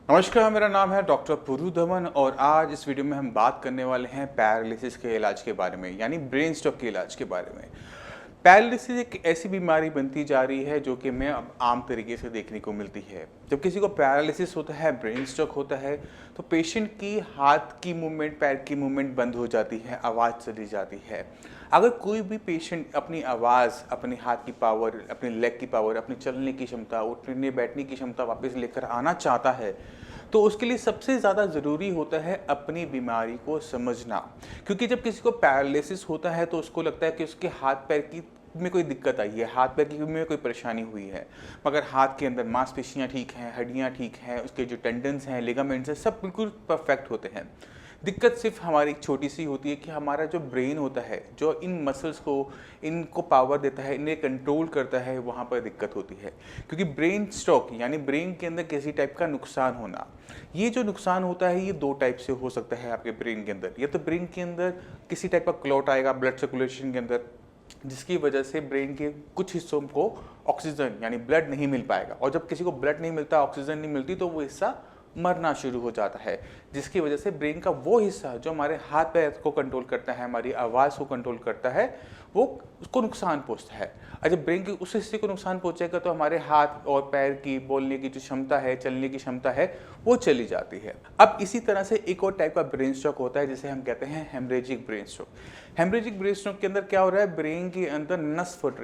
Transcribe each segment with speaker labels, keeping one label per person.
Speaker 1: नमस्कार, मेरा नाम है डॉक्टर पुरु धवन और आज इस वीडियो में हम बात करने वाले हैं पैरालिसिस के इलाज के बारे में, यानी ब्रेन स्ट्रोक के इलाज के बारे में। पैरालिसिस एक ऐसी बीमारी बनती जा रही है जो कि हमें अब आम तरीके से देखने को मिलती है। जब किसी को पैरालिसिस होता है, ब्रेन स्ट्रोक होता है, तो पेशेंट की हाथ की मूवमेंट, पैर की मूवमेंट बंद हो जाती है, आवाज़ चली जाती है। अगर कोई भी पेशेंट अपनी आवाज़, अपने हाथ की पावर, अपने लेग की पावर, अपनी चलने की क्षमता, उठने बैठने की क्षमता वापस लेकर आना चाहता है, तो उसके लिए सबसे ज़्यादा ज़रूरी होता है अपनी बीमारी को समझना। क्योंकि जब किसी को पैरालिसिस होता है तो उसको लगता है कि उसके हाथ पैर की में कोई दिक्कत आई है, हाथ पैर की में कोई परेशानी हुई है, मगर हाथ के अंदर मांसपेशियाँ ठीक हैं, हड्डियाँ ठीक हैं, उसके जो टेंडन्स हैं, लिगामेंट्स हैं, सब बिल्कुल परफेक्ट होते हैं। दिक्कत सिर्फ हमारी एक छोटी सी होती है कि हमारा जो ब्रेन होता है, जो इन मसल्स को, इनको पावर देता है, इन्हें कंट्रोल करता है, वहाँ पर दिक्कत होती है। क्योंकि ब्रेन स्ट्रोक यानी ब्रेन के अंदर किसी टाइप का नुकसान होना, ये जो नुकसान होता है ये दो टाइप से हो सकता है आपके ब्रेन के अंदर। या तो ब्रेन के अंदर किसी टाइप का क्लॉट आएगा ब्लड सर्कुलेशन के अंदर, जिसकी वजह से ब्रेन के कुछ हिस्सों को ऑक्सीजन यानी ब्लड नहीं मिल पाएगा, और जब किसी को ब्लड नहीं मिलता, ऑक्सीजन नहीं मिलती, तो वो हिस्सा मरना शुरू हो जाता है, जिसकी वजह से ब्रेन का वो हिस्सा जो हमारे हाथ पैर को कंट्रोल करता है, हमारी आवाज़ को कंट्रोल करता है, वो उसको नुकसान पहुंचता है। और जब ब्रेन के उस हिस्से को नुकसान पहुंचेगा तो हमारे हाथ और पैर की बोलने की जो क्षमता है, चलने की क्षमता है, वो चली जाती है। अब इसी तरह से एक और टाइप का ब्रेन स्ट्रोक होता है जिसे हम कहते हैं haemorrhagic brain stroke. Haemorrhagic brain stroke के अंदर क्या हो रहा है, ब्रेन के अंदर नस फट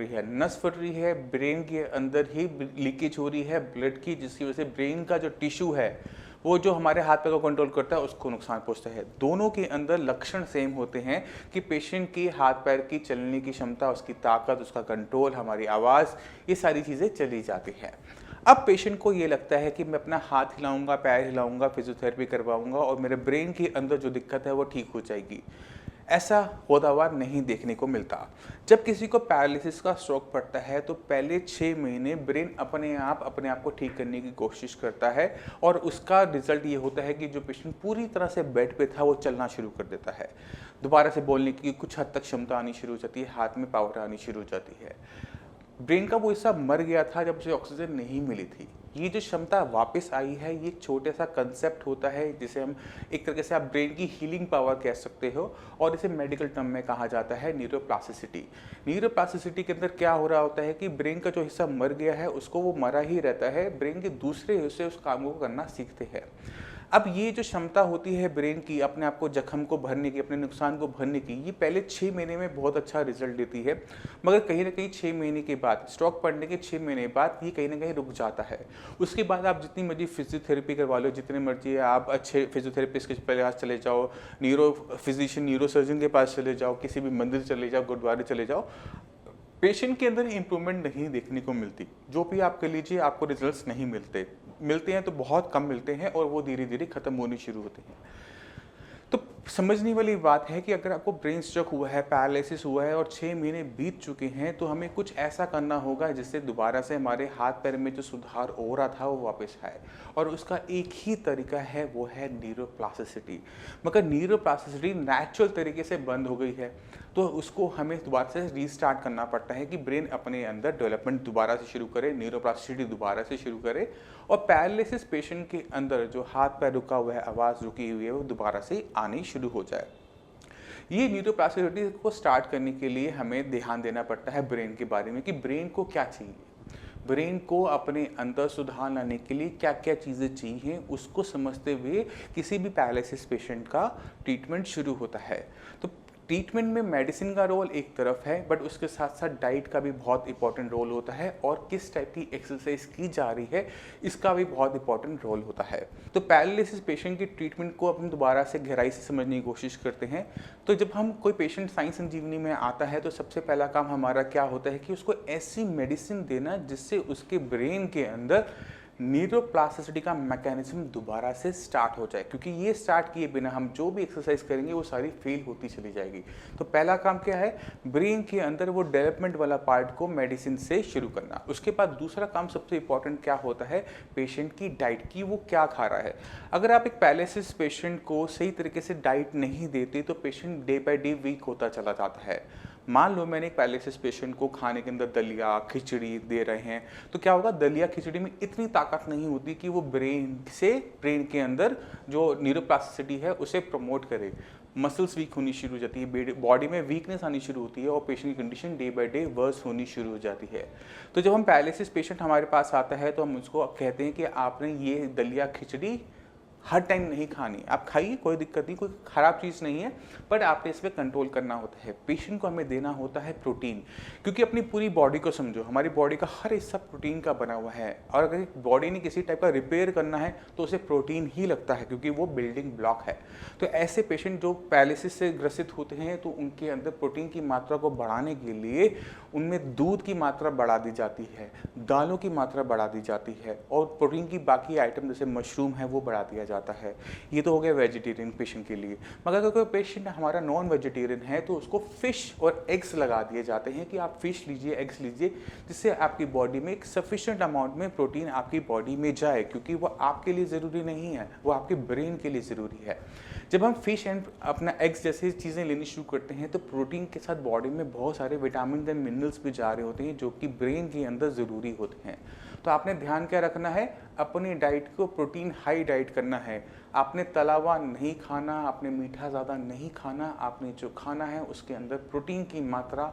Speaker 1: रही है, ब्रेन के अंदर ही लीकेज हो रही है ब्लड की, जिसकी वजह से ब्रेन का जो टिश्यू है, वो जो हमारे हाथ पैर को कंट्रोल करता है, उसको नुकसान पहुंचता है। दोनों के अंदर लक्षण सेम होते हैं कि पेशेंट की हाथ पैर की चलने की क्षमता, उसकी ताकत, उसका कंट्रोल, हमारी आवाज़, ये सारी चीज़ें चली जाती हैं। अब पेशेंट को ये लगता है कि मैं अपना हाथ हिलाऊंगा, पैर हिलाऊंगा, फिजियोथेरेपी करवाऊंगा और मेरे ब्रेन के अंदर जो दिक्कत है वो ठीक हो जाएगी। ऐसा होता हुआ नहीं देखने को मिलता। जब किसी को पैरालिसिस का स्ट्रोक पड़ता है तो पहले 6 महीने ब्रेन अपने आप को ठीक करने की कोशिश करता है, और उसका रिजल्ट ये होता है कि जो पेशेंट पूरी तरह से बेड पे था वो चलना शुरू कर देता है, दोबारा से बोलने की कुछ हद तक क्षमता आनी शुरू हो जाती है, हाथ में पावर आनी शुरू हो जाती है। ब्रेन का वो हिस्सा मर गया था जब उसे ऑक्सीजन नहीं मिली थी। ये जो क्षमता वापस आई है, ये एक छोटा सा कंसेप्ट होता है जिसे हम एक तरीके से आप ब्रेन की हीलिंग पावर कह सकते हो, और इसे मेडिकल टर्म में कहा जाता है न्यूरोप्लास्टिसिटी। न्यूरोप्लास्टिसिटी के अंदर क्या हो रहा होता है कि ब्रेन का जो हिस्सा मर गया है उसको वो मरा ही रहता है, ब्रेन के दूसरे हिस्से उस काम को करना सीखते हैं। अब ये जो क्षमता होती है ब्रेन की अपने आप को जख्म को भरने की, अपने नुकसान को भरने की, ये पहले 6 महीने में बहुत अच्छा रिजल्ट देती है, मगर कहीं ना कहीं 6 महीने के बाद, स्ट्रोक पड़ने के 6 महीने बाद ये कहीं ना कहीं रुक जाता है। उसके बाद आप जितनी मर्जी फिजियोथेरेपी करवा लो, जितने मर्जी आप अच्छे फिजियोथेरेपिस्ट के पास चले जाओ, न्यूरो फिजिशियन, न्यूरो सर्जन के पास चले जाओ, किसी भी मंदिर चले जाओ, गुरुद्वारे चले जाओ, पेशेंट के अंदर इम्प्रूवमेंट नहीं देखने को मिलती। जो भी आप कर लीजिए, आपको रिजल्ट्स नहीं मिलते, मिलते हैं तो बहुत कम मिलते हैं, और वो धीरे धीरे खत्म होने शुरू होते हैं। तो समझने वाली बात है कि अगर आपको ब्रेन स्ट्रोक हुआ है, पैरालिसिस हुआ है और 6 महीने बीत चुके हैं, तो हमें कुछ ऐसा करना होगा जिससे दोबारा से हमारे हाथ पैर में जो सुधार हो रहा था वो वापस आए, और उसका एक ही तरीका है, वो है न्यूरोप्लास्टिसिटी। मगर न्यूरोप्लास्टिसिटी नेचुरल तरीके से बंद हो गई है, तो उसको हमें दोबारा से रीस्टार्ट करना पड़ता है कि ब्रेन अपने अंदर डेवलपमेंट दोबारा से शुरू करे, न्यूरोप्लास्टिसिटी दोबारा से शुरू करे, और पैरालिसिस पेशेंट के अंदर जो हाथ पैर रुका हुआ है, आवाज़ रुकी हुई है, वो दोबारा से आनी शुरू हो जाए। ये न्यूरोप्लास्टिसिटी को स्टार्ट करने के लिए हमें ध्यान देना पड़ता है ब्रेन के बारे में कि ब्रेन को क्या चाहिए, ब्रेन को अपने अंदर सुधार लाने के लिए क्या क्या चीज़ें चाहिए, उसको समझते हुए किसी भी पैरालिसिस पेशेंट का ट्रीटमेंट शुरू होता है। तो ट्रीटमेंट में मेडिसिन का रोल एक तरफ है, बट उसके साथ साथ डाइट का भी बहुत इंपॉर्टेंट रोल होता है, और किस टाइप की एक्सरसाइज की जा रही है इसका भी बहुत इंपॉर्टेंट रोल होता है। तो पैरालिसिस पेशेंट की ट्रीटमेंट को अपन दोबारा से गहराई से समझने की कोशिश करते हैं। तो जब हम कोई पेशेंट साई संजीवनी में आता है तो सबसे पहला काम हमारा क्या होता है कि उसको ऐसी मेडिसिन देना जिससे उसके ब्रेन के अंदर न्यूरोप्लास्टिसिटी का मैकेनिज्म दोबारा से स्टार्ट हो जाए, क्योंकि ये स्टार्ट किए बिना हम जो भी एक्सरसाइज करेंगे वो सारी फेल होती चली जाएगी। तो पहला काम क्या है, ब्रेन के अंदर वो डेवलपमेंट वाला पार्ट को मेडिसिन से शुरू करना। उसके बाद दूसरा काम सबसे इंपॉर्टेंट क्या होता है, पेशेंट की डाइट की, वो क्या खा रहा है। अगर आप एक पैरालिसिस पेशेंट को सही तरीके से डाइट नहीं देते तो patient day by day weak होता चला जाता है। मान लो मैंने एक पैरालिसिस पेशेंट को खाने के अंदर दलिया खिचड़ी दे रहे हैं, तो क्या होगा, दलिया खिचड़ी में इतनी ताकत नहीं होती कि वो ब्रेन के अंदर जो न्यूरोप्लास्टिसिटी है उसे प्रमोट करे। मसल्स वीक होनी शुरू हो जाती है, बॉडी में वीकनेस आनी शुरू होती है और पेशेंट की condition day by day worse होनी शुरू हो जाती है। तो जब हम पैरालिसिस पेशेंट हमारे पास आता है तो हम उसको कहते हैं कि आपने ये दलिया खिचड़ी हर टाइम नहीं खानी, आप खाइए, कोई दिक्कत नहीं, कोई ख़राब चीज़ नहीं है, बट आपने इस पर कंट्रोल करना होता है। पेशेंट को हमें देना होता है प्रोटीन, क्योंकि अपनी पूरी बॉडी को समझो, हमारी बॉडी का हर हिस्सा प्रोटीन का बना हुआ है, और अगर बॉडी ने किसी टाइप का रिपेयर करना है तो उसे प्रोटीन ही लगता है, क्योंकि वो बिल्डिंग ब्लॉक है। तो ऐसे पेशेंट जो पैरालिसिस से ग्रसित होते हैं तो उनके अंदर प्रोटीन की मात्रा को बढ़ाने के लिए उनमें दूध की मात्रा बढ़ा दी जाती है, दालों की मात्रा बढ़ा दी जाती है, और प्रोटीन की बाकी आइटम जैसे मशरूम है वो बढ़ा दिया जाता है। ये तो हो गया वेजिटेरियन पेशेंट के लिए। मगर अगर कोई पेशेंट हमारा नॉन वेजिटेरियन है तो उसको फिश और एग्स लगा दिए जाते हैं कि आप फिश लीजिए, एग्स लीजिए, जिससे आपकी बॉडी में एक सफिशिएंट अमाउंट में प्रोटीन आपकी बॉडी में जाए, क्योंकि वो आपके लिए ज़रूरी नहीं है, वो आपके ब्रेन के लिए ज़रूरी है। जब हम फिश एंड अपना एग्स जैसी चीज़ें लेनी शुरू करते हैं तो प्रोटीन के साथ बॉडी में बहुत सारे विटामिन एंड मिनरल्स भी जा रहे होते हैं जो कि ब्रेन के अंदर ज़रूरी होते हैं। तो आपने ध्यान क्या रखना है, अपनी डाइट को प्रोटीन हाई डाइट करना है। आपने तला हुआ नहीं खाना, आपने मीठा ज़्यादा नहीं खाना, आपने जो खाना है उसके अंदर प्रोटीन की मात्रा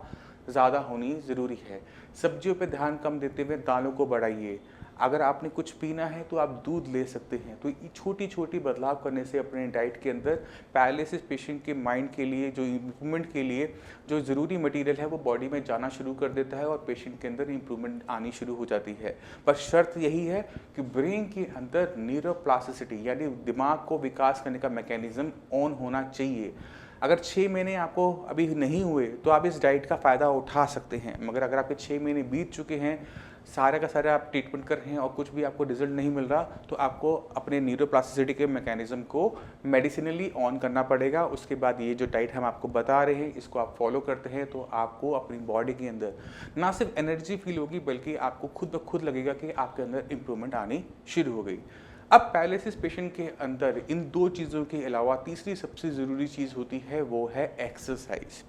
Speaker 1: ज़्यादा होनी ज़रूरी है। सब्जियों पे ध्यान कम देते हुए दालों को बढ़ाइए। अगर आपने कुछ पीना है तो आप दूध ले सकते हैं। तो ये छोटी छोटी बदलाव करने से अपने डाइट के अंदर पैरालिसिस पेशेंट के माइंड के लिए, जो इम्प्रूवमेंट के लिए जो ज़रूरी मटेरियल है वो बॉडी में जाना शुरू कर देता है और पेशेंट के अंदर इम्प्रूवमेंट आनी शुरू हो जाती है। पर शर्त यही है कि ब्रेन के अंदर न्यूरोप्लास्टिसिटी यानी दिमाग को विकास करने का मैकेनिज्म ऑन होना चाहिए। अगर 6 महीने आपको अभी नहीं हुए तो आप इस डाइट का फ़ायदा उठा सकते हैं, मगर अगर आपके 6 महीने बीत चुके हैं, सारे का सारे आप ट्रीटमेंट कर रहे हैं और कुछ भी आपको रिजल्ट नहीं मिल रहा, तो आपको अपने न्यूरोप्लास्टिसिटी के मैकेनिज्म को मेडिसिनली ऑन करना पड़ेगा। उसके बाद ये जो डाइट हम आपको बता रहे हैं इसको आप फॉलो करते हैं तो आपको अपनी बॉडी के अंदर ना सिर्फ एनर्जी फील होगी बल्कि आपको खुद ब खुद लगेगा कि आपके अंदर इम्प्रूवमेंट आनी शुरू हो गई। अब पैरालिसिस पेशेंट के अंदर इन दो चीज़ों के अलावा तीसरी सबसे ज़रूरी चीज़ होती है, वो है एक्सरसाइज।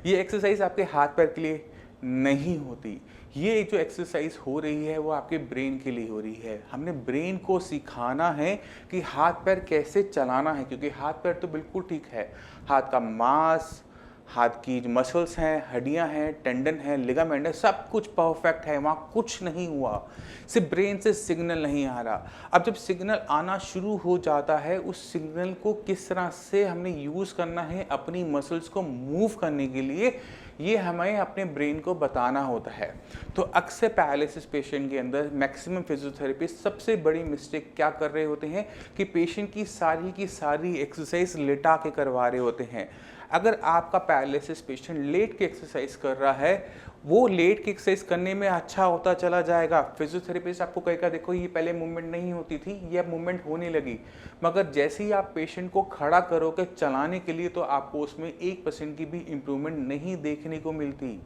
Speaker 1: ये एक्सरसाइज आपके हाथ पैर के लिए नहीं होती, ये जो एक्सरसाइज हो रही है वो आपके ब्रेन के लिए हो रही है। हमने ब्रेन को सिखाना है कि हाथ पैर कैसे चलाना है, क्योंकि हाथ पैर तो बिल्कुल ठीक है, हाथ का मांस, हाथ की जो मसल्स हैं, हड्डियां हैं, टेंडन है, लिगामेंट है, सब कुछ परफेक्ट है, वहाँ कुछ नहीं हुआ, सिर्फ ब्रेन से सिग्नल नहीं आ रहा। अब जब सिग्नल आना शुरू हो जाता है, उस सिग्नल को किस तरह से हमने यूज़ करना है अपनी मसल्स को मूव करने के लिए, ये हमें अपने ब्रेन को बताना होता है। तो अक्सर पैरालिसिस पेशेंट के अंदर मैक्सिमम फिजियोथेरेपिस्ट सबसे बड़ी मिस्टेक क्या कर रहे होते हैं कि पेशेंट की सारी एक्सरसाइज लेटा के करवा रहे होते हैं। अगर आपका पैरालिसिस पेशेंट लेट के एक्सरसाइज कर रहा है, वो लेट के एक्सरसाइज करने में अच्छा होता चला जाएगा। फिजियोथेरेपिस्ट आपको कहेगा देखो ये पहले मूवमेंट नहीं होती थी, ये अब मूवमेंट होने लगी, मगर जैसे ही आप पेशेंट को खड़ा करोगे चलाने के लिए तो आपको उसमें 1% की भी इम्प्रूवमेंट नहीं देखने को मिलती,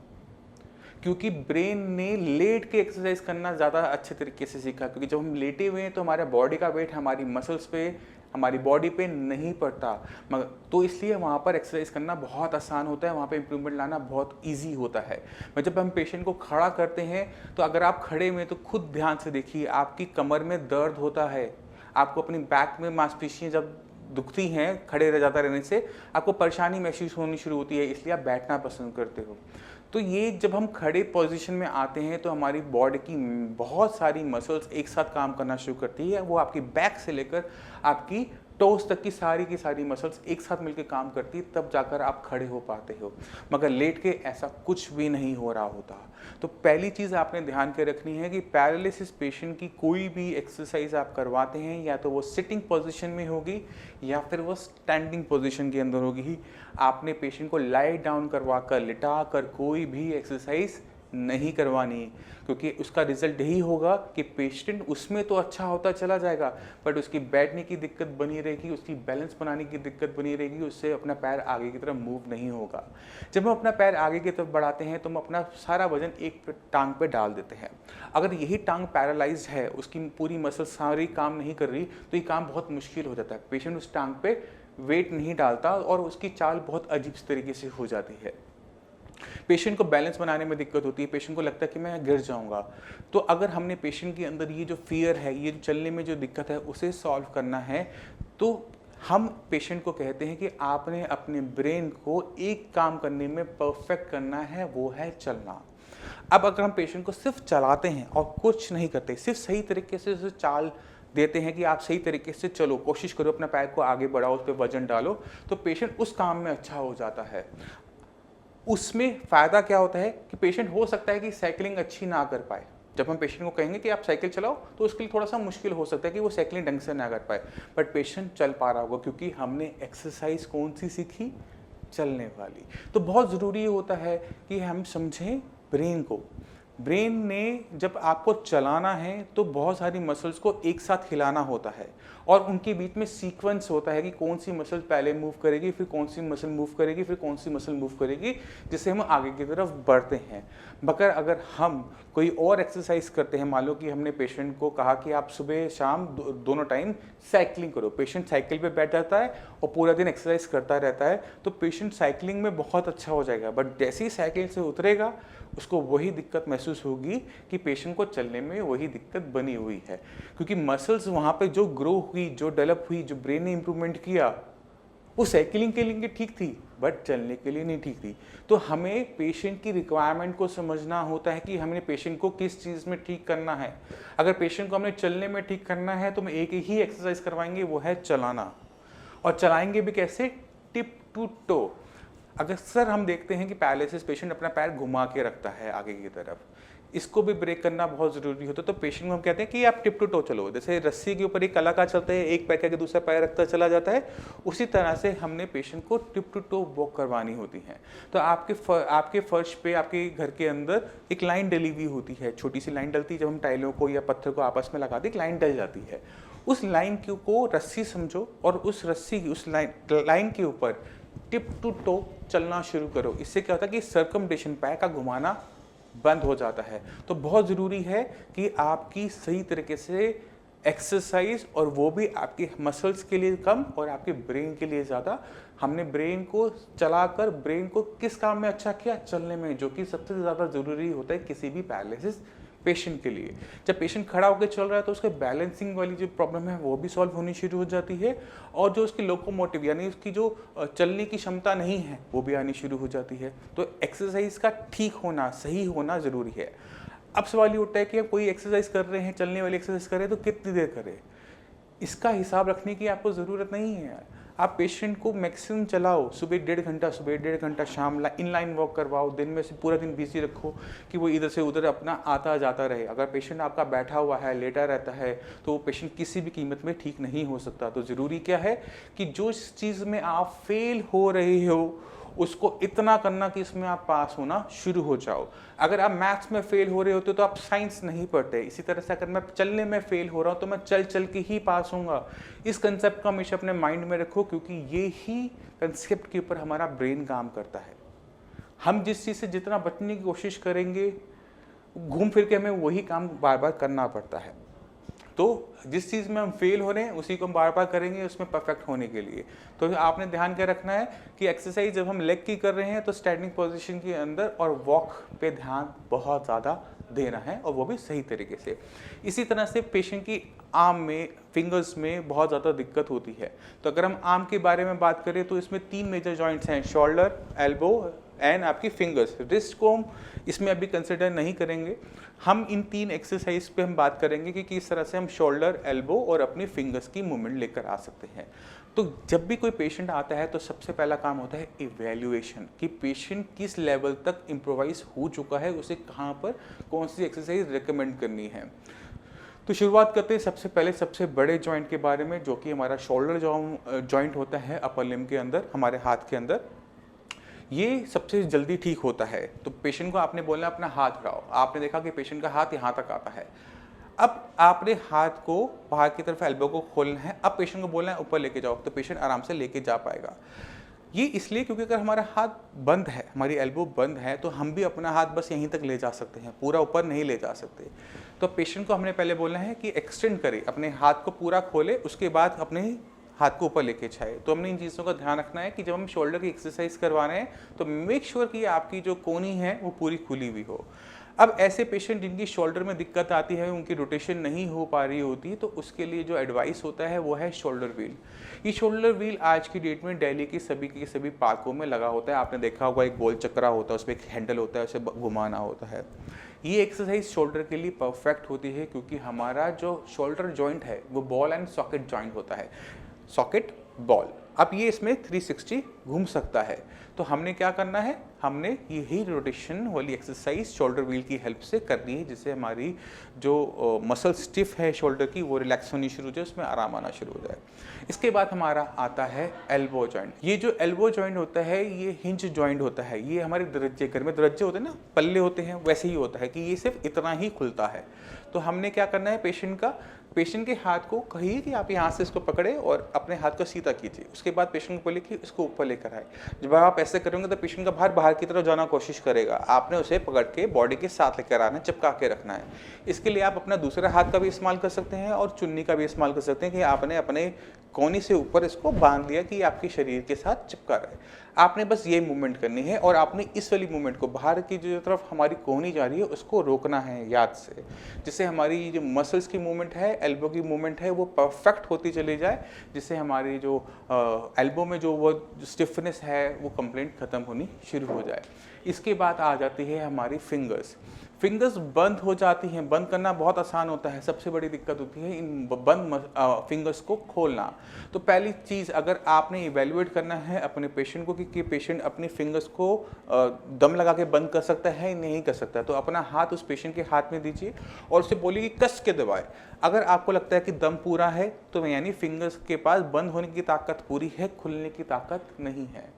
Speaker 1: क्योंकि ब्रेन ने लेट के एक्सरसाइज करना ज़्यादा अच्छे तरीके से सीखा। क्योंकि जब हम लेटे हुए हैं तो हमारे बॉडी का वेट हमारी मसल्स पे, हमारी बॉडी पे नहीं पड़ता, मगर तो इसलिए वहाँ पर एक्सरसाइज करना बहुत आसान होता है, वहाँ पे इम्प्रूवमेंट लाना बहुत इजी होता है। मैं जब हम पेशेंट को खड़ा करते हैं तो अगर आप खड़े में तो खुद ध्यान से देखिए, आपकी कमर में दर्द होता है, आपको अपनी बैक में मांसपेशियाँ जब दुखती हैं खड़े रह जाता रहने से, आपको परेशानी महसूस होनी शुरू होती है, इसलिए आप बैठना पसंद करते हो। तो ये जब हम खड़े पोजीशन में आते हैं तो हमारी बॉडी की बहुत सारी मसल्स एक साथ काम करना शुरू करती है। वो आपकी बैक से लेकर आपकी टोस तक की सारी मसल्स एक साथ मिलकर काम करती है, तब जाकर आप खड़े हो पाते हो। मगर लेट के ऐसा कुछ भी नहीं हो रहा होता। तो पहली चीज़ आपने ध्यान के रखनी है कि पैरालिसिस पेशेंट की कोई भी एक्सरसाइज आप करवाते हैं या तो वो सिटिंग पोजीशन में होगी या फिर वो स्टैंडिंग पोजीशन के अंदर होगी। आपने पेशेंट को लाई डाउन करवा कर, लिटा कर कोई भी एक्सरसाइज नहीं करवानी, क्योंकि उसका रिजल्ट यही होगा कि पेशेंट उसमें तो अच्छा होता चला जाएगा बट उसकी बैठने की दिक्कत बनी रहेगी, उसकी बैलेंस बनाने की दिक्कत बनी रहेगी, उससे अपना पैर आगे की तरफ मूव नहीं होगा। जब हम अपना पैर आगे की तरफ बढ़ाते हैं तो हम अपना सारा वजन एक टांग पे डाल देते हैं। अगर यही टांग पैरालाइज्ड है, उसकी पूरी मसल सारी काम नहीं कर रही, तो ये काम बहुत मुश्किल हो जाता है। पेशेंट उस टांग पे वेट नहीं डालता और उसकी चाल बहुत अजीब तरीके से हो जाती है। पेशेंट को बैलेंस बनाने में दिक्कत होती है, पेशेंट को लगता है कि मैं गिर जाऊंगा। तो अगर हमने पेशेंट के अंदर ये जो फियर है, ये चलने में जो दिक्कत है, उसे सॉल्व करना है, तो हम पेशेंट को कहते हैं कि आपने अपने ब्रेन को एक काम करने में परफेक्ट करना है, वो है चलना। अब अगर हम पेशेंट को सिर्फ चलाते हैं और कुछ नहीं करते, सिर्फ सही तरीके से उसे चाल देते हैं कि आप सही तरीके से चलो, कोशिश करो, अपना पैर को आगे बढ़ाओ, उस पर वजन डालो, तो पेशेंट उस काम में अच्छा हो जाता है। उसमें फ़ायदा क्या होता है कि पेशेंट हो सकता है कि साइकिलिंग अच्छी ना कर पाए। जब हम पेशेंट को कहेंगे कि आप साइकिल चलाओ, तो उसके लिए थोड़ा सा मुश्किल हो सकता है कि वो साइकिलिंग ढंग से ना कर पाए, बट पेशेंट चल पा रहा होगा क्योंकि हमने एक्सरसाइज कौन सी सीखी, चलने वाली। तो बहुत ज़रूरी होता है कि हम समझें ब्रेन को। ब्रेन ने जब आपको चलाना है तो बहुत सारी मसल्स को एक साथ हिलाना होता है और उनके बीच में सीक्वेंस होता है कि कौन सी मसल पहले मूव करेगी, फिर कौन सी मसल मूव करेगी, फिर कौन सी मसल मूव करेगी, जिससे हम आगे की तरफ बढ़ते हैं। मगर अगर हम कोई और एक्सरसाइज करते हैं, मान लो कि हमने पेशेंट को कहा कि आप सुबह शाम दोनों टाइम साइकिलिंग करो, पेशेंट साइकिल पे बैठ जाता है और पूरा दिन एक्सरसाइज करता रहता है, तो पेशेंट साइकिलिंग में बहुत अच्छा हो जाएगा। बट जैसे ही साइकिल से उतरेगा उसको वही दिक्कत महसूस होगी कि पेशेंट को चलने में वही दिक्कत बनी हुई है, क्योंकि मसल्स वहाँ पे जो ग्रो हुई, जो डेवलप हुई, जो ब्रेन ने इम्प्रूवमेंट किया, वो साइकिलिंग के लिए ठीक थी बट चलने के लिए नहीं ठीक थी। तो हमें पेशेंट की रिक्वायरमेंट को समझना होता है कि हमने पेशेंट को किस चीज़ में ठीक करना है। अगर पेशेंट को हमने चलने में ठीक करना है तो हम एक ही एक्सरसाइज करवाएंगे, वो है चलाना। और चलाएंगे भी कैसे, टिप टू टो। अक्सर हम देखते हैं कि पैरालिसिस पेशेंट अपना पैर घुमा के रखता है आगे की तरफ, इसको भी ब्रेक करना बहुत ज़रूरी होता है। तो पेशेंट को हम कहते हैं कि आप टिप टू टो चलो, जैसे रस्सी के ऊपर एक कलाकार चलते हैं, एक पैर के दूसरा पैर रखता चला जाता है, उसी तरह से हमने पेशेंट को टिप टू टो वॉक करवानी होती है। तो आपके फर्श पे, आपके घर के अंदर एक लाइन डली हुई होती है, छोटी सी लाइन डलती है, जब हम टाइलों को या पत्थर को आपस में लगाते एक लाइन डल जाती है। उस लाइन को रस्सी समझो और उस रस्सी की उस लाइन के ऊपर टिप टू टो चलना शुरू करो। इससे क्या होता है कि सर्कमडेशन, पैर का घुमाना बंद हो जाता है। तो बहुत ज़रूरी है कि आपकी सही तरीके से एक्सरसाइज, और वो भी आपके मसल्स के लिए कम और आपके ब्रेन के लिए ज़्यादा। हमने ब्रेन को चलाकर ब्रेन को किस काम में अच्छा किया, चलने में, जो कि सबसे ज़्यादा ज़रूरी होता है किसी भी पैरालिसिस पेशेंट के लिए। जब पेशेंट खड़ा होकर चल रहा है तो उसके बैलेंसिंग वाली जो प्रॉब्लम है वो भी सॉल्व होनी शुरू हो जाती है, और जो उसकी लोकोमोटिव यानी उसकी जो चलने की क्षमता नहीं है वो भी आनी शुरू हो जाती है। तो एक्सरसाइज का ठीक होना, सही होना ज़रूरी है। अब सवाल ये उठता है कि आप कोई एक्सरसाइज कर रहे हैं, चलने वाली एक्सरसाइज कर रहे हैं, तो कितनी देर करें। इसका हिसाब रखने की आपको ज़रूरत नहीं है। आप पेशेंट को मैक्सिमम चलाओ, सुबह 1.5 घंटा, शाम इनलाइन वॉक करवाओ, दिन में से पूरा दिन बिजी रखो कि वो इधर से उधर अपना आता जाता रहे। अगर पेशेंट आपका बैठा हुआ है, लेटा रहता है, तो वो पेशेंट किसी भी कीमत में ठीक नहीं हो सकता। तो ज़रूरी क्या है कि जो चीज़ में आप फेल हो रहे हो उसको इतना करना कि इसमें आप पास होना शुरू हो जाओ। अगर आप मैथ्स में फेल हो रहे होते तो आप साइंस नहीं पढ़ते। इसी तरह से अगर मैं चलने में फेल हो रहा हूँ तो मैं चल चल के ही पास होऊंगा। इस कंसेप्ट को हमेशा अपने माइंड में रखो, क्योंकि ये ही कंसेप्ट के ऊपर हमारा ब्रेन काम करता है। हम जिस चीज़ से जितना बचने की कोशिश करेंगे, घूम फिर के हमें वही काम बार बार करना पड़ता है। तो जिस चीज़ में हम फेल हो रहे हैं उसी को हम बार बार करेंगे उसमें परफेक्ट होने के लिए। तो आपने ध्यान क्या रखना है कि एक्सरसाइज जब हम लेग की कर रहे हैं तो स्टैंडिंग पोजीशन के अंदर और वॉक पे ध्यान बहुत ज़्यादा देना है, और वो भी सही तरीके से। इसी तरह से पेशेंट की आर्म में, फिंगर्स में बहुत ज़्यादा दिक्कत होती है। तो अगर हम आर्म के बारे में बात करें तो इसमें 3 मेजर जॉइंट्स हैं, शोल्डर, एल्बो एंड आपकी फिंगर्स। रिस्ट को हम इसमें अभी कंसिडर नहीं करेंगे। हम इन 3 एक्सरसाइज पे हम बात करेंगे कि किस तरह से हम शोल्डर, एल्बो और अपनी फिंगर्स की मूवमेंट लेकर आ सकते हैं। तो जब भी कोई पेशेंट आता है तो सबसे पहला काम होता है इवैल्यूएशन, कि पेशेंट किस लेवल तक इम्प्रोवाइज हो चुका है, उसे कहाँ पर कौन सी एक्सरसाइज रिकमेंड करनी है। तो शुरुआत करते हैं सबसे पहले सबसे बड़े जॉइंट के बारे में, जो कि हमारा शोल्डर जॉइंट होता है अपर लिम्ब के अंदर, हमारे हाथ के अंदर। ये सबसे जल्दी ठीक होता है। तो पेशेंट को आपने बोलना अपना हाथ बढ़ाओ। आपने देखा कि पेशेंट का हाथ यहाँ तक आता है। अब आपने हाथ को बाहर की तरफ, एल्बो को खोलना है। अब पेशेंट को बोलना है ऊपर लेके जाओ, तो पेशेंट आराम से लेके जा पाएगा। ये इसलिए क्योंकि अगर हमारा हाथ बंद है, हमारी एल्बो बंद है, तो हम भी अपना हाथ बस यहीं तक ले जा सकते हैं, पूरा ऊपर नहीं ले जा सकते। तो पेशेंट को हमने पहले बोलना है कि एक्सटेंड करे, अपने हाथ को पूरा खोले, उसके बाद अपने हाथ को ऊपर लेके छाए। तो हमने इन चीज़ों का ध्यान रखना है कि जब हम शोल्डर की एक्सरसाइज करवा रहे हैं तो मेक श्योर कि आपकी जो कोहनी है वो पूरी खुली हुई हो। अब ऐसे पेशेंट जिनकी शोल्डर में दिक्कत आती है, उनकी रोटेशन नहीं हो पा रही होती, तो उसके लिए जो एडवाइस होता है वो है शोल्डर व्हील। ये शोल्डर व्हील आज की डेट में दिल्ली के सभी पार्कों में लगा होता है। आपने देखा होगा एक गोल चक्रा होता है, उसमें एक हैंडल होता है, उसे घुमाना होता है। ये एक्सरसाइज शोल्डर के लिए परफेक्ट होती है क्योंकि हमारा जो शोल्डर जॉइंट है वो बॉल एंड सॉकेट जॉइंट होता है, सॉकेट बॉल। अब ये इसमें 360 घूम सकता है। तो हमने क्या करना है, हमने यही रोटेशन वाली एक्सरसाइज शोल्डर व्हील की हेल्प से करनी है, जिससे हमारी जो मसल स्टिफ है शोल्डर की वो रिलैक्स होनी शुरू हो जाए, उसमें आराम आना शुरू हो जाए। इसके बाद हमारा आता है एल्बो जॉइंट। ये जो एल्बो जॉइंट होता है ये हिंज जॉइंट होता है। ये हमारे दरज्जे, घर में दरज्जे होते हैं ना, पल्ले होते हैं, वैसे ही होता है कि ये सिर्फ इतना ही खुलता है। तो हमने क्या करना है, पेशेंट के हाथ को कहिए कि आप यहाँ से इसको पकड़े और अपने हाथ को सीधा कीजिए। उसके बाद पेशेंट को बोले कि इसको ऊपर लेकर आए। जब आप ऐसे करेंगे तो पेशेंट का बाहर की तरफ जाना कोशिश करेगा। आपने उसे पकड़ के बॉडी के साथ लेकर आना है, चिपका के रखना है। इसके लिए आप अपना दूसरा हाथ का भी इस्तेमाल कर सकते हैं और चुन्नी का भी इस्तेमाल कर सकते हैं कि आपने अपने कोहनी से ऊपर इसको बांध लिया कि आपके शरीर के साथ चिपका रहे। आपने बस ये मूवमेंट करनी है और आपने इस वाली मूवमेंट को, बाहर की जो तरफ हमारी कोहनी जा रही है उसको रोकना है याद से, जिससे हमारी जो मसल्स की मूवमेंट है, एल्बो की मूवमेंट है वो परफेक्ट होती चली जाए, जिससे हमारी जो एल्बो में जो वो स्टिफनेस है वो कंप्लीट खत्म होनी शुरू हो जाए। इसके बाद आ जाती है हमारी फिंगर्स बंद हो जाती हैं। बंद करना बहुत आसान होता है, सबसे बड़ी दिक्कत होती है इन बंद फिंगर्स को खोलना। तो पहली चीज़, अगर आपने इवेल्युएट करना है अपने पेशेंट को कि पेशेंट अपनी फिंगर्स को दम लगा के बंद कर सकता है नहीं कर सकता, तो अपना हाथ उस पेशेंट के हाथ में दीजिए और उसे बोलिए कि कस के दबाए। अगर आपको लगता है कि दम पूरा है तो यानी फिंगर्स के पास बंद होने की ताकत पूरी है, खुलने की ताकत नहीं है।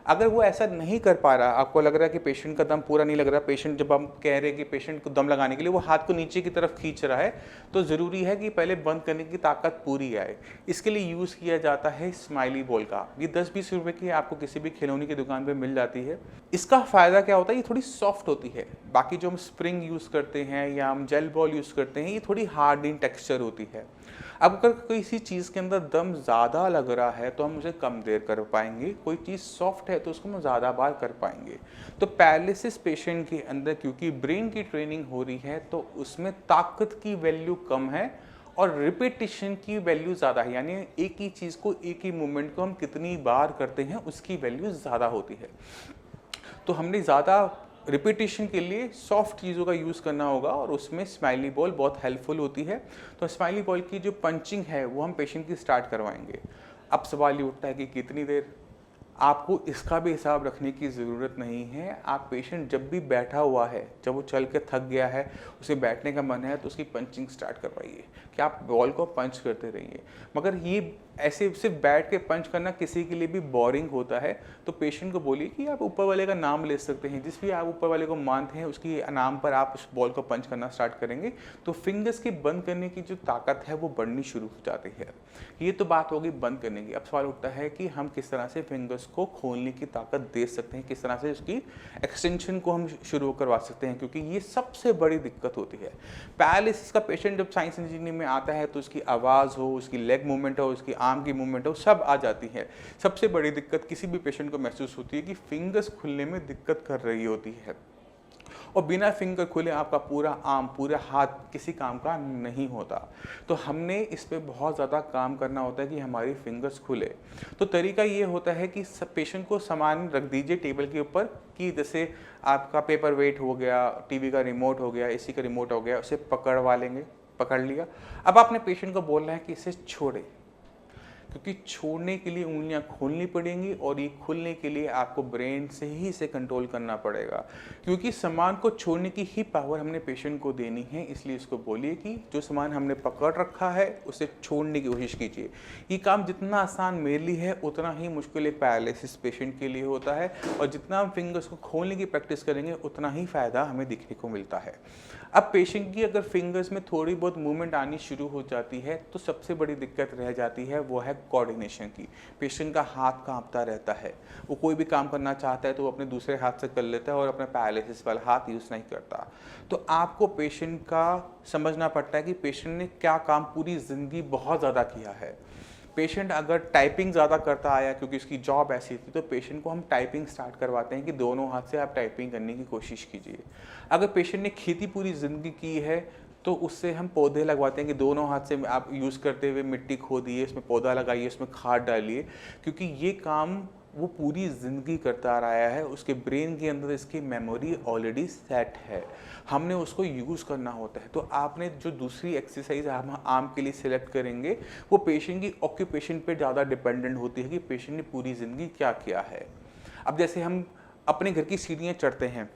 Speaker 1: अगर वो ऐसा नहीं कर पा रहा, आपको लग रहा है कि पेशेंट का दम पूरा नहीं लग रहा, पेशेंट, जब हम कह रहे हैं कि पेशेंट को दम लगाने के लिए वो हाथ को नीचे की तरफ खींच रहा है, तो ज़रूरी है कि पहले बंद करने की ताकत पूरी आए। इसके लिए यूज़ किया जाता है स्माइली बॉल का। ये 10-20 रुपए की आपको किसी भी खिलौने की दुकान पर मिल जाती है। इसका फ़ायदा क्या होता है, ये थोड़ी सॉफ्ट होती है। बाकी जो हम स्प्रिंग यूज़ करते हैं या हम जेल बॉल यूज़ करते हैं, ये थोड़ी हार्ड इन टेक्सचर होती है। अब अगर किसी चीज़ के अंदर दम ज़्यादा लग रहा है तो हम उसे कम देर कर पाएंगे, कोई चीज़ सॉफ्ट है तो उसको हम ज़्यादा बार कर पाएंगे। तो पैरालिसिस पेशेंट के अंदर क्योंकि ब्रेन की ट्रेनिंग हो रही है तो उसमें ताकत की वैल्यू कम है और रिपीटिशन की वैल्यू ज़्यादा है, यानी एक ही चीज़ को, एक ही मूवमेंट को हम कितनी बार करते हैं उसकी वैल्यू ज़्यादा होती है। तो हमने ज़्यादा रिपीटिशन के लिए सॉफ्ट चीज़ों का यूज़ करना होगा और उसमें स्माइली बॉल बहुत हेल्पफुल होती है। तो स्माइली बॉल की जो पंचिंग है वो हम पेशेंट की स्टार्ट करवाएंगे। अब सवाल ये उठता है कि कितनी देर, आपको इसका भी हिसाब रखने की ज़रूरत नहीं है। आप पेशेंट जब भी बैठा हुआ है, जब वो चल के थक गया है, उसे बैठने का मन है, तो उसकी पंचिंग स्टार्ट करवाइए कि आप बॉल को पंच करते रहिए। मगर ये ऐसे सिर्फ बैठ के पंच करना किसी के लिए भी बोरिंग होता है, तो पेशेंट को बोलिए कि आप ऊपर वाले का नाम ले सकते हैं, जिस भी आप ऊपर वाले को मानते हैं उसकी नाम पर आप उस बॉल को पंच करना स्टार्ट करेंगे तो फिंगर्स की बंद करने की जो ताकत है वो बढ़नी शुरू हो जाती है। ये तो बात होगी बंद करने की। अब सवाल उठता है कि हम किस तरह से फिंगर्स को खोलने की ताकत दे सकते हैं, किस तरह से उसकी एक्सटेंशन को हम शुरू करवा सकते हैं, क्योंकि ये सबसे बड़ी दिक्कत होती है। पैरालिसिस का पेशेंट जब साइंस इंजीनियरिंग में आता है तो उसकी आवाज़ हो, उसकी लेग मूवमेंट हो, उसकी आर्म की मूवमेंट हो, सब आ जाती है। सबसे बड़ी दिक्कत किसी भी पेशेंट को महसूस होती है कि फिंगर्स खुलने में दिक्कत कर रही होती है, और बिना फिंगर खुले आपका पूरा आर्म, पूरा हाथ किसी काम का नहीं होता। तो हमने इस पे बहुत ज़्यादा काम करना होता है कि हमारी फिंगर्स खुले। तो तरीका ये होता है कि पेशेंट को सामान रख दीजिए टेबल के ऊपर, कि जैसे आपका पेपर वेट हो गया, टीवी का रिमोट हो गया, एसी का रिमोट हो गया, उसे पकड़वा लेंगे, पकड़ लिया। अब आपने पेशेंट को बोलना है कि इसे छोड़े, क्योंकि छोड़ने के लिए उंगलियां खोलनी पड़ेंगी और ये खुलने के लिए आपको ब्रेन से ही इसे कंट्रोल करना पड़ेगा, क्योंकि सामान को छोड़ने की ही पावर हमने पेशेंट को देनी है। इसलिए इसको बोलिए कि जो सामान हमने पकड़ रखा है उसे छोड़ने की कोशिश कीजिए। ये काम जितना आसान मेरे लिए है उतना ही मुश्किल एक पैरालिसिस पेशेंट के लिए होता है, और जितना हम फिंगर्स को खोलने की प्रैक्टिस करेंगे उतना ही फ़ायदा हमें दिखने को मिलता है। अब पेशेंट की अगर फिंगर्स में थोड़ी बहुत मूवमेंट आनी शुरू हो जाती है तो सबसे बड़ी दिक्कत रह जाती है, वो है कोऑर्डिनेशन की। पेशेंट का हाथ कांपता रहता है, वो कोई भी काम करना चाहता है तो वो अपने दूसरे हाथ से कर लेता है और अपने पैरालिसिस वाला हाथ यूज़ नहीं करता। तो आपको पेशेंट का समझना पड़ता है कि पेशेंट ने क्या काम पूरी ज़िंदगी बहुत ज़्यादा किया है। पेशेंट अगर टाइपिंग ज़्यादा करता आया क्योंकि उसकी जॉब ऐसी थी, तो पेशेंट को हम टाइपिंग स्टार्ट करवाते हैं कि दोनों हाथ से आप टाइपिंग करने की कोशिश कीजिए। अगर पेशेंट ने खेती पूरी ज़िंदगी की है तो उससे हम पौधे लगवाते हैं कि दोनों हाथ से आप यूज़ करते हुए मिट्टी खोदिए, उसमें पौधा लगाइए, उसमें खाद डालिए, क्योंकि ये काम वो पूरी ज़िंदगी करता रहा है। उसके ब्रेन के अंदर इसकी मेमोरी ऑलरेडी सेट है, हमने उसको यूज़ करना होता है। तो आपने जो दूसरी एक्सरसाइज हम आम के लिए सिलेक्ट करेंगे वो पेशेंट की ऑक्यूपेशन पे ज़्यादा डिपेंडेंट होती है कि पेशेंट ने पूरी ज़िंदगी क्या किया है। अब जैसे हम अपने घर की सीढ़ियाँ चढ़ते हैं,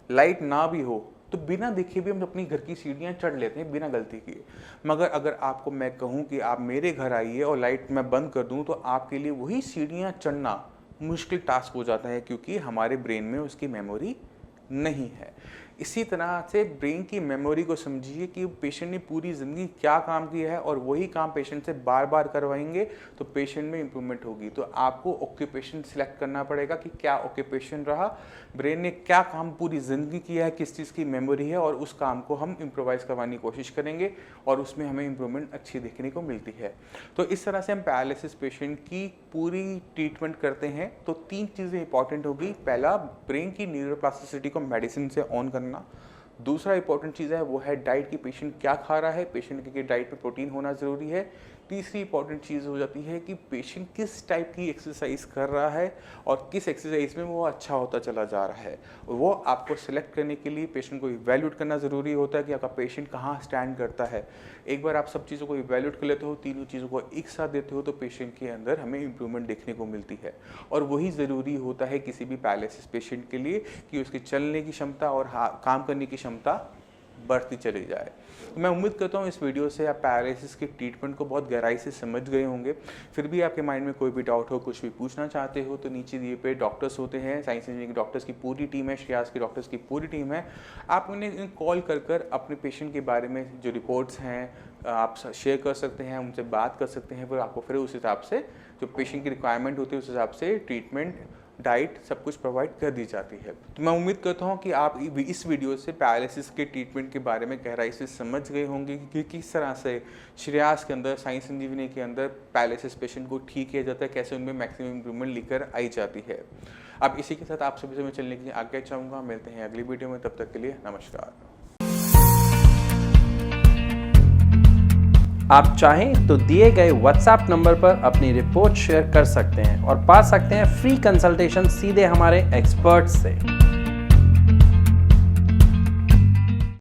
Speaker 1: लाइट ना भी हो तो बिना देखे भी हम अपनी घर की सीढ़ियाँ चढ़ लेते हैं बिना गलती किए। मगर अगर आपको मैं कहूँ कि आप मेरे घर आइए और लाइट मैं बंद कर दूँ तो आपके लिए वही सीढ़ियाँ चढ़ना मुश्किल टास्क हो जाता है, क्योंकि हमारे ब्रेन में उसकी मेमोरी नहीं है। इसी तरह से ब्रेन की मेमोरी को समझिए कि पेशेंट ने पूरी ज़िंदगी क्या काम किया है और वही काम पेशेंट से बार बार करवाएंगे तो पेशेंट में इम्प्रूवमेंट होगी। तो आपको ऑक्यूपेशन सिलेक्ट करना पड़ेगा कि क्या ऑक्यूपेशन रहा, ब्रेन ने क्या काम पूरी ज़िंदगी किया है, किस चीज़ की मेमोरी है, और उस काम को हम इम्प्रोवाइज़ करवाने की कोशिश करेंगे और उसमें हमें इम्प्रूवमेंट अच्छी देखने को मिलती है। तो इस तरह से हम पैरालिसिस पेशेंट की पूरी ट्रीटमेंट करते हैं। तो 3 चीज़ें इंपॉर्टेंट होगी। पहला, ब्रेन की न्यूरोप्लास्टिसिटी को मेडिसिन से ऑन करना। दूसरा इंपॉर्टेंट चीज़ है वो है डाइट की, पेशेंट क्या खा रहा है, पेशेंट की डाइट में प्रोटीन होना ज़रूरी है। तीसरी इंपॉर्टेंट चीज़ हो जाती है कि पेशेंट किस टाइप की एक्सरसाइज कर रहा है और किस एक्सरसाइज में वो अच्छा होता चला जा रहा है। वो आपको सिलेक्ट करने के लिए पेशेंट को इवैल्यूएट करना ज़रूरी होता है कि आपका पेशेंट कहाँ स्टैंड करता है। एक बार आप सब चीज़ों को इवैल्यूएट कर लेते हो, तीनों चीज़ों को एक साथ देते हो, तो पेशेंट के अंदर हमें इम्प्रूवमेंट देखने को मिलती है। और वही ज़रूरी होता है किसी भी पैरालिसिस पेशेंट के लिए कि उसकी चलने की क्षमता और काम करने की क्षमता बढ़ती चली जाए। मैं उम्मीद करता हूँ इस वीडियो से आप पैरालिसिस की ट्रीटमेंट को बहुत गहराई से समझ गए होंगे। फिर भी आपके माइंड में कोई भी डाउट हो, कुछ भी पूछना चाहते हो, तो नीचे दिए पे डॉक्टर्स होते हैं, साइंस इंजीनियरिंग के डॉक्टर्स की पूरी टीम है, श्रेयास के डॉक्टर्स की पूरी टीम है। आप उन्हें कॉल कर अपने पेशेंट के बारे में जो रिपोर्ट्स हैं आप शेयर कर सकते हैं, उनसे बात कर सकते हैं। फिर आपको फिर उस हिसाब से जो पेशेंट की रिक्वायरमेंट होती है उस हिसाब से ट्रीटमेंट, डाइट सब कुछ प्रोवाइड कर दी जाती है। तो मैं उम्मीद करता हूँ कि आप इस वीडियो से पैरालिसिस के ट्रीटमेंट के बारे में गहराई से समझ गए होंगे कि किस तरह से श्रेयास के अंदर, साइंस इंजीनियरिंग के अंदर पैरालिसिस पेशेंट को ठीक किया जाता है, कैसे उनमें मैक्सिमम इम्प्रूवमेंट लेकर आई जाती है। अब इसी के साथ आप सभी से मैं चलने के लिए आगे चाहूँगा। मिलते हैं अगली वीडियो में, तब तक के लिए नमस्कार।
Speaker 2: आप चाहें तो दिए गए WhatsApp नंबर पर अपनी रिपोर्ट शेयर कर सकते हैं और पा सकते हैं फ्री कंसल्टेशन सीधे हमारे एक्सपर्ट से।